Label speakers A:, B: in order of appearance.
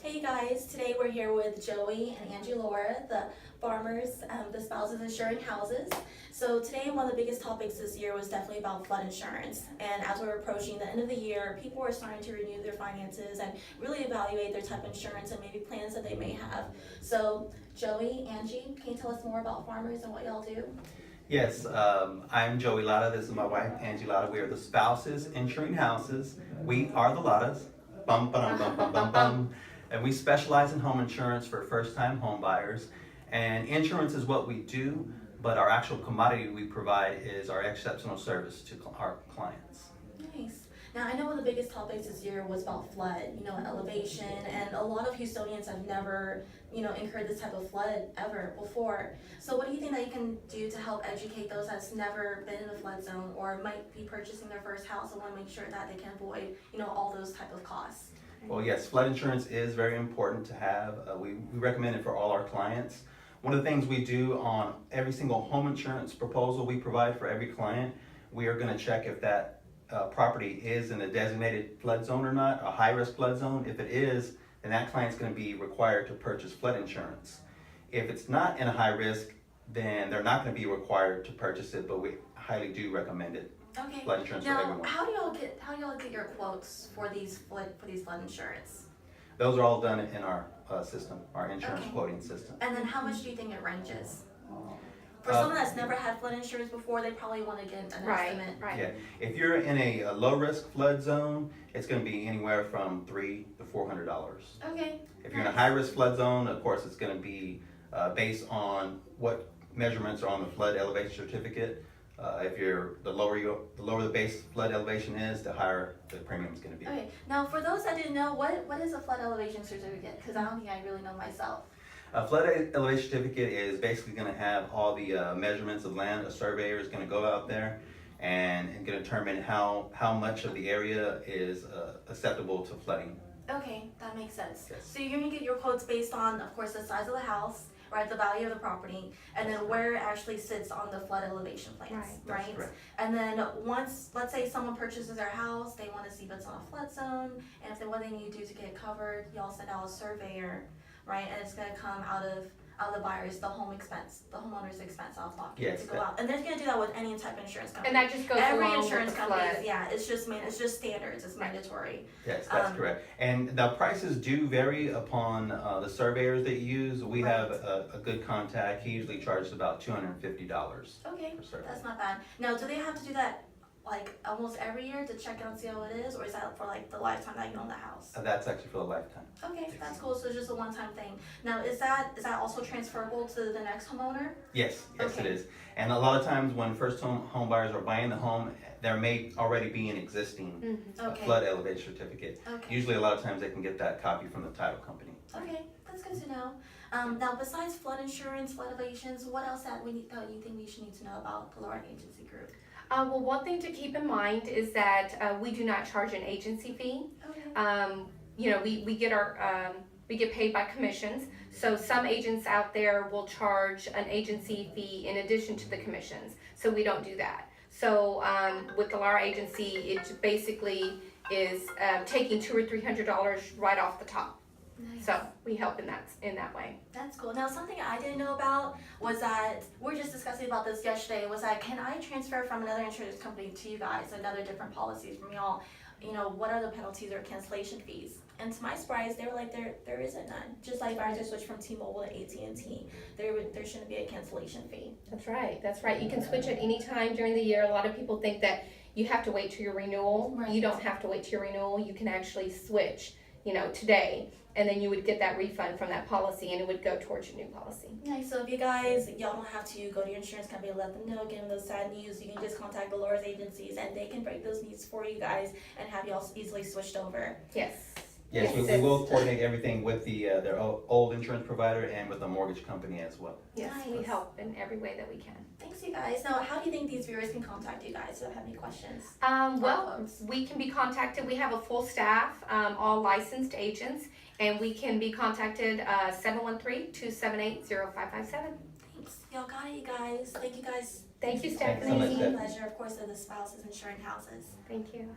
A: Hey guys, today we're here with Joey and Angie Laura, the farmers, the spouses insuring houses. So today one of the biggest topics this year was definitely about flood insurance. And as we're approaching the end of the year, people are starting to renew their finances and really evaluate their type of insurance and maybe plans that they may have. So Joey, Angie, can you tell us more about farmers and what y'all do?
B: Yes, I'm Joey Latta. This is my wife, Angie Latta. We are the spouses insuring houses. We are the Lattas. Bum, ba-dum, bum, bum, bum, bum. And we specialize in home insurance for first-time home buyers. And insurance is what we do, but our actual commodity we provide is our exceptional service to our clients.
A: Nice. Now I know one of the biggest topics this year was about flood, elevation, and a lot of Houstonians have never, incurred this type of flood ever before. So what do you think that you can do to help educate those that's never been in a flood zone or might be purchasing their first house and want to make sure that they can avoid, all those type of costs?
B: Well, yes, flood insurance is very important to have. We recommend it for all our clients. One of the things we do on every single home insurance proposal we provide for every client, we are going to check if that property is in a designated flood zone or not, a high-risk flood zone. If it is, then that client's going to be required to purchase flood insurance. If it's not in a high risk, then they're not going to be required to purchase it, but we highly do recommend it.
A: Okay.
B: Flood insurance for
A: Now,
B: everyone.
A: how do y'all get your quotes for these flood insurance?
B: Those are all done in our system, our insurance
A: Okay.
B: quoting system.
A: And then how much do you think it ranges? For
B: Uh,
A: someone that's never had flood insurance before, they probably want to get an estimate.
C: Right.
B: Yeah, if you're in a low-risk flood zone, it's going to be anywhere from $300 to $400.
A: Okay.
B: If you're in a high-risk flood zone, of course, it's going to be based on what measurements are on the flood elevation certificate. If you're the lower the base flood elevation is, the higher the premium is going to be.
A: Okay. Now, for those that didn't know, what is a flood elevation certificate? Because I don't think I really know myself.
B: A flood elevation certificate is basically going to have all the measurements of land. A surveyor is going to go out there and going to determine how much of the area is acceptable to flooding.
A: Okay, that makes sense.
B: Yes.
A: So you're gonna get your quotes based on, of course, the size of the house, right, the value of the property, and then where it actually sits on the flood elevation plans,
C: Right.
B: That's
A: right?
B: correct.
A: And then once, let's say someone purchases their house, they want to see if it's on a flood zone, and if they what they need to do to get it covered, y'all send out a surveyor, right? And it's gonna come out of the buyer's, the homeowner's expense out of pocket
B: Yes,
A: to go out. And they're gonna do that with any type of insurance company.
C: And that just goes
A: Every
C: along
A: insurance
C: with the
A: company,
C: flood.
A: yeah, it's just standards, it's mandatory.
B: Yes, that's correct. And the prices do vary upon the surveyors that you use. We have a good contact. He usually charges about $250
A: Okay,
B: per survey.
A: that's not bad. Now, do they have to do that like almost every year to check out and see how it is, or is that for like the lifetime that you own the house?
B: That's actually for a lifetime.
A: Okay, that's cool. So it's just a one-time thing. Now, is that also transferable to the next homeowner?
B: Yes, it
A: Okay.
B: is. And a lot of times when first home buyers are buying the home, there may already be an existing
A: Okay.
B: flood elevation certificate.
A: Okay.
B: Usually a lot of times they can get that copy from the title company.
A: Okay, that's good to know. Now, besides flood insurance, flood elevations, what else that you think we should need to know about the Laura Agency Group?
C: Well, one thing to keep in mind is that we do not charge an agency fee.
A: Okay.
C: We get paid by commissions. So some agents out there will charge an agency fee in addition to the commissions. So we don't do that. So with the Lara Agency, it basically is taking $200 or $300 right off the top.
A: Nice.
C: So we help in that way.
A: That's cool. Now, something I didn't know about was that we were just discussing about this yesterday. Was that can I transfer from another insurance company to you guys, another different policies from y'all? What are the penalties or cancellation fees? And to my surprise, they were like, there isn't none. Just like if I just switch from T-Mobile to AT&T, there shouldn't be a cancellation fee.
C: That's right. That's right. You can switch at any time during the year. A lot of people think that you have to wait till your renewal.
A: Right.
C: You don't have to wait till your renewal. You can actually switch, today, and then you would get that refund from that policy, and it would go towards your new policy.
A: Nice. So if y'all don't have to go to your insurance company and let them know, give them those sad news. You can just contact the Laura's agencies, and they can break those needs for you guys and have y'all easily switched over.
C: Yes.
B: Yes, we will coordinate everything with their old insurance provider and with the mortgage company as well.
C: Yes, we
A: Nice.
C: help in every way that we can.
A: Thanks, you guys. Now, how do you think these viewers can contact you guys if they have any questions?
C: Well, we can be contacted. We have a full staff, all licensed agents, and we can be contacted 713-278-0557.
A: Thanks. Y'all got it, you guys. Thank you guys.
C: Thank you,
B: Thanks so
C: Stephanie.
B: much,
A: It's
B: Steph.
A: a pleasure, of course, of the spouses insuring houses.
C: Thank you.